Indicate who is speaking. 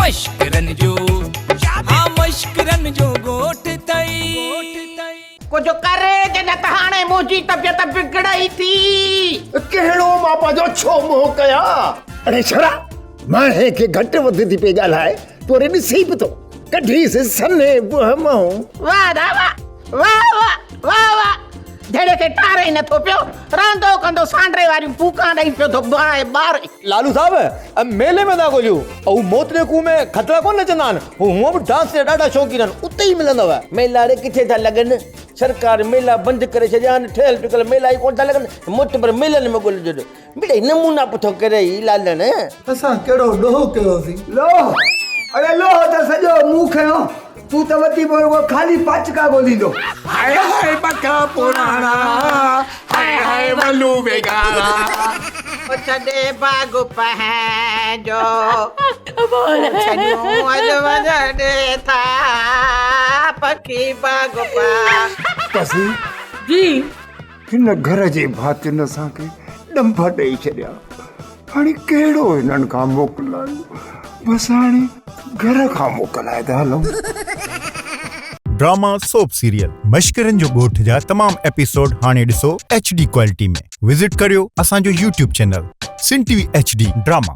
Speaker 1: मश्करन जो हाँ मश्करन जो गोठ तई
Speaker 2: कुछ करे जे न हाणे मुंहिंजी तबियत बिगड़ई थी।
Speaker 3: कहिड़ो मां पंहिंजो छो मोह कया? अरे छड़ा माणे खे घटि वधि थी पे ॻाल्हाए तोरे ॾिसी बि थो कढीसि सने महूं।
Speaker 2: वाह वाह वाह वाह वाह वाह जड़े के टारे न थो पियो रांदो कंदो सांडरे वारी फूका नहीं पियो तो बाए बार।
Speaker 4: लालू साहब अब मेले में ना गोलियो और मोतरे कू में खतरा कोन नचंदा आहिनि हूअं बि डांस जा ॾाढा शौक़ीन आहिनि उते ई मिलंदव।
Speaker 3: मेला रे किथे था लॻनि? सरकार मेला बंदि करे छॾिया आहिनि ठहियल ठुकल मेला ई कोन था लॻनि मुठ पर मेलनि में ॻोल्हिजो मिड़ई नमूना पुठो करे ई लालण।
Speaker 5: असां कहिड़ो ॾोह कयोसीं? लोह अरे लोह त सॼो मुंहुं खयो तूं त वधी वो खाली पाचका ॻोल्हींदो।
Speaker 1: हाय हाय बका पुराना हाय हाय वलू बेगाना
Speaker 2: ओ छॾे बाग पंहिंजो छॾियो अॼु वञे था पखी बाग
Speaker 3: तसी
Speaker 6: जी
Speaker 3: हिन घर जे भातियुनि असांखे ॾंभ ॾेई छॾिया हाणे कहिड़ो हिननि खां मोकिलायूं? बसि हाणे घर खां मोकिलाए था हलूं।
Speaker 7: ड्रामा सोप सीरियल मश्करन जो गोठ जा तमाम एपिसोड हाणे ॾिसो HD क्वालिटी में। विजिट करियो असांजो YouTube चैनल सिन TV HD ड्रामा।